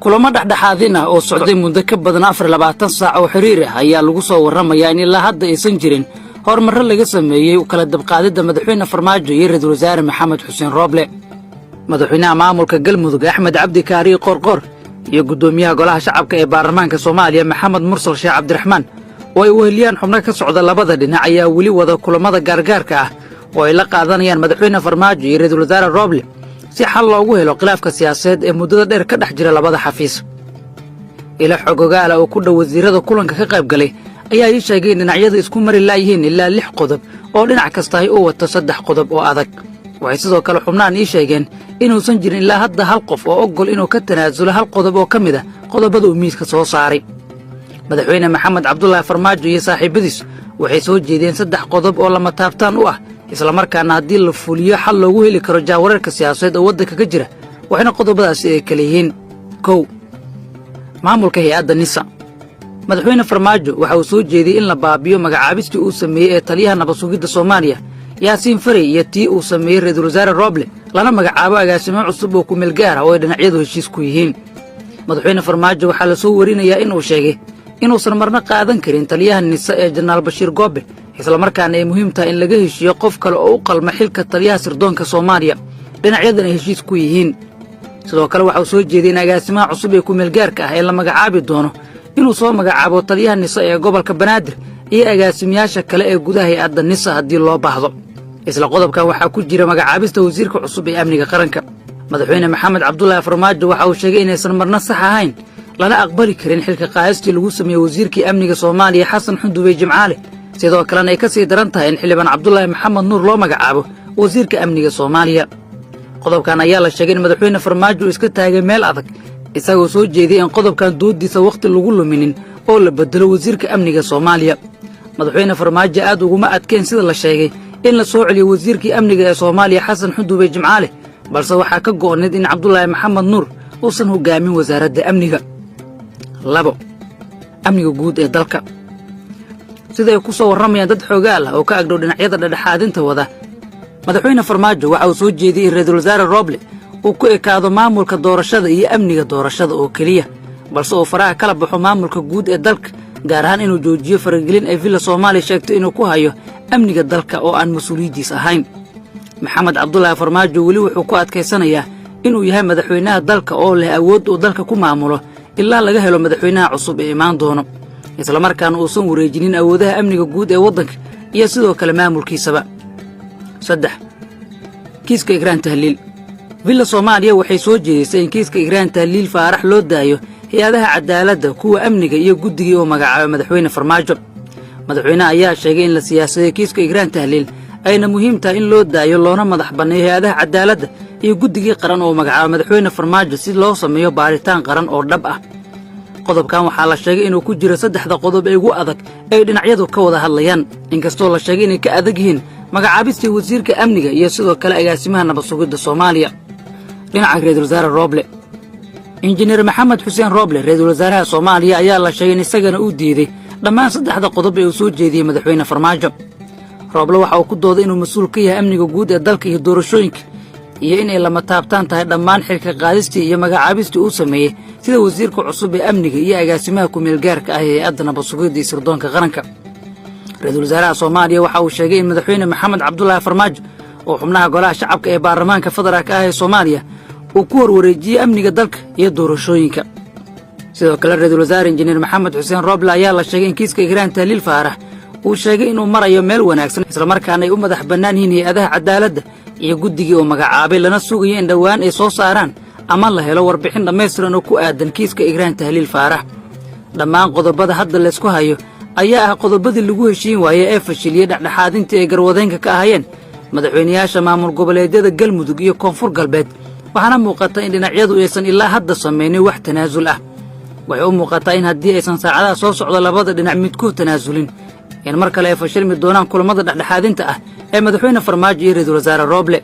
kulamo dhexdhexaadin ah oo socday muddo ka badan 24 saac oo xiriir ah ayaa lagu soo warramayaa in ilaa hadda aysan jirin horumar laga sameeyay kala dabqaadida madaxweyne Farmaajo iyo Ra'iisul Wasaare Maxamed Xuseen Rooble. madaxweynaha maamulka Galmudug Axmed Cabdi Kaari Qorqor iyo gudoomiyaha golaha shacabka ee baarlamaanka Soomaaliya Maxamed Mursal Sheekh Cabdiraxmaan oo ay weheliyaan xubno ka socda labada dhinac ayaa wali wada kulamada gaargaarka ah oo ay la qaadanayaan madaxweyne Farmaajo iyo Ra'iisul Wasaare Rooble si xal loogu helo khilaafka siyaasadeed ee muddada dheer ka dhex jira labada xafiis. ila xogogaal oo ku dhow wasiirada kulanka ka qayb galay ayaa ii sheegay in dhinacyada isku mari laayihiin ilaa 6 qodob oo dhinac kasta ay u wato 3 qodob oo adag. waxay sidoo kale xubnaan ii sheegeen inuusan jirin ilaa hadda hal qof oo ogol inuu ka tanaasulo hal qodob oo ka mid ah qodobada uu miiska soo saaray. madaxweyne Maxamed Cabdullaahi Farmaajo iyo saaxiibadiis waxay soo jeedeen 3 qodob oo lama taabtaan u ah isla markaana haddii la fuliyo xal loogu heli karo jaawareerka siyaasadeed oo waddanka ka jira waxayna qodobadaasi ay kala yihiin 1 maamulka hay'adda NISA. madaxweyne Farmaajo waxa uu soo jeediyay in la baabiyo magacaabistii uu sameeyay ee taliyaha nabad sugidda Soomaaliya Yaasiin Faray iyo tii uu sameeyay Ra'iisul Wasaare Rooble lana magacaabo agaasimo cusub oo ku meel gaar ah oo ay dhinacyadu heshiis ku yihiin. madaxweyne Farmaajo waxa la soo warinayaa inuu sheegay inuusan marna qaadan karin taliyaha NISA ee Janaal Bashiir Goobe isla markaana ay muhiim tahay in laga heshiiyo qof kale oo u qalma xilka taliyaha sirdoonka Soomaaliya dhinacyadana heshiis ku yihiin. sidoo kale waxa uu soo jeediyay in agaasimaha cusub ee ku meel gaarka ah ee la magacaabi doono inuu soo magacaabo taliyaha NISA ee gobolka Banaadir iyo agaasimayaasha kale ee gudaha hay'adda NISA haddii loo baahdo. isla qodobkan waxaa ku jira magacaabista wasiirka cusub ee amniga qaranka. madaxweyne Maxamed Cabdullaahi Farmaajo waxa uu sheegay inaysan marna sax ahayn lana aqbali karin xilka qaadistii lagu sameeyay wasiirkii amniga Soomaaliya Xasan Xundubey Jimcaale sidoo kalena ay ka sii daran tahay in xildhibaan Cabdullaahi Maxamed Nuur loo magacaabo wasiirka amniga Soomaaliya. qodobkan ayaa la sheegay in madaxweyne Farmaajo iska taagay meel adag isagoo soo jeediyay in qodobkan doodiisa waqti lagu luminin oo la bedelo wasiirka amniga Soomaaliya. madaxweyne Farmaajo aad uguma adkeen sida la sheegay in la soo celiyo wasiirkii amniga ee Soomaaliya Xasan Xundubey Jimcaale balse waxaa ka go'oneed in Cabdullaahi Maxamed Nuur uusan hogaamin wasaaradda amniga. 2 amniga guud ee dalka. sida ay ku soo warramayaan dad xogaal ah oo ka agdhow dhinacyada dhexdhexaadinta wada madaxweyne Farmaajo waxa uu soo jeediyay in Ra'iisul Wasaare Rooble uu ku ekaado maamulka doorashada iyo amniga doorashada oo kaliya balse uu faraha kala baxo maamulka guud ee dalka gaar ahaan inuu joojiyo faragelin ay Villa Soomaaliya sheegto inuu ku hayo amniga dalka oo aan mas'uuliyadiis ahayn. Maxamed Cabdullaahi Farmaajo wali wuxuu ku adkaysanayaa inuu yahay madaxweynaha dalka oo leh awood uu dalka ku maamulo ilaa laga helo madaxweynaha cusub ee imaan doono isla markaana uusan wareejinin awoodaha amniga guud ee waddanka iyo sidoo kale maamulkiisaba. 3 kiiska Igraan Tahliil. Villa Soomaaliya waxay soo jeedisay in kiiska Igraan Tahliil Faarax loo daayo hay'adaha cadaaladda kuwa amniga iyo guddigii oo magacaabay madaxweyne Farmaajo. madaxweynaha ayaa sheegay in la siyaasadeeyo kiiska Igraan Tahliil ayna muhiim tahay in loo daayo loona madax banneeyo hay'adaha cadaaladda iyo guddigii qaran oo magacaabay madaxweyne Farmaajo si loo sameeyo baaritaan qaran oo dhab ah. qodobkan waxaa la sheegay inuu ku jiro 3 qodob ee ugu adag ee dhinacyadu ka wada hadlayaan inkastoo la sheegay inay ka adag yihiin magacaabistii wasiirka amniga iyo sidoo kale agaasimaha nabad sugidda Soomaaliya. dhinaca Ra'iisul Wasaare Rooble. injineer Maxamed Xuseen Rooble Ra'iisul Wasaaraha Soomaaliya ayaa la sheegay in isagana uu diiday dhammaan 3 qodob ee uu soo jeediyay madaxweyne Farmaajo. Rooble waxa uu ku dooday inuu mas'uul ka yahay amniga guud ee dalka iyo doorashooyinka iyo in ay lama taabtaan tahay dhammaan xilka qaadistii iyo magacaabistii uu sameeyay sida wasiirka cusub ee amniga iyo agaasimaha ku meel gaarka ah ee hay'adda nabad sugidda iyo sirdoonka qaranka. Ra'iisul Wasaaraha Soomaaliya waxa uu sheegay in madaxweyne Maxamed Cabdullaahi Farmaajo oo xubnaha golaha shacabka ee baarlamaanka federaalka ah ee Soomaaliya uu ku warwareejiyay amniga dalka iyo doorashooyinka. sidoo kale Ra'iisul Wasaare Injineer Maxamed Xuseen Rooble ayaa la sheegay in kiiska Igraan Tahliil Faarax uu sheegay inuu marayo meel wanaagsan isla markaana ay u madax bannaan yihiin hay'adaha cadaaladda iyo guddigii oo magacaabay lana sugayo in dhawaan ay soo saaraan ama la helo warbixin dhammaystiran oo ku aadan kiiska Igraan Tahliil Faarax. dhammaan qodobada hadda la isku hayo ayaa ah qodobadii lagu heshiin waayay ee fashiliyay dhexdhexaadintii ay garwadeenka ka ahayeen madaxweynayaasha maamul goboleedyada Galmudug iyo Koonfur Galbeed waxaana muuqata in dhinacyadu aysan ilaa hadda sameeynin wax tanaasul ah. waxay u muuqataa in haddii aysan saacadaha soo socdo labada dhinac midkood tanaasulin in mar kale ay fashilmi doonaan kulamada dhexdhexaadinta ah ee madaxweyne Farmaajo iyo Ra'iisul Wasaare Rooble.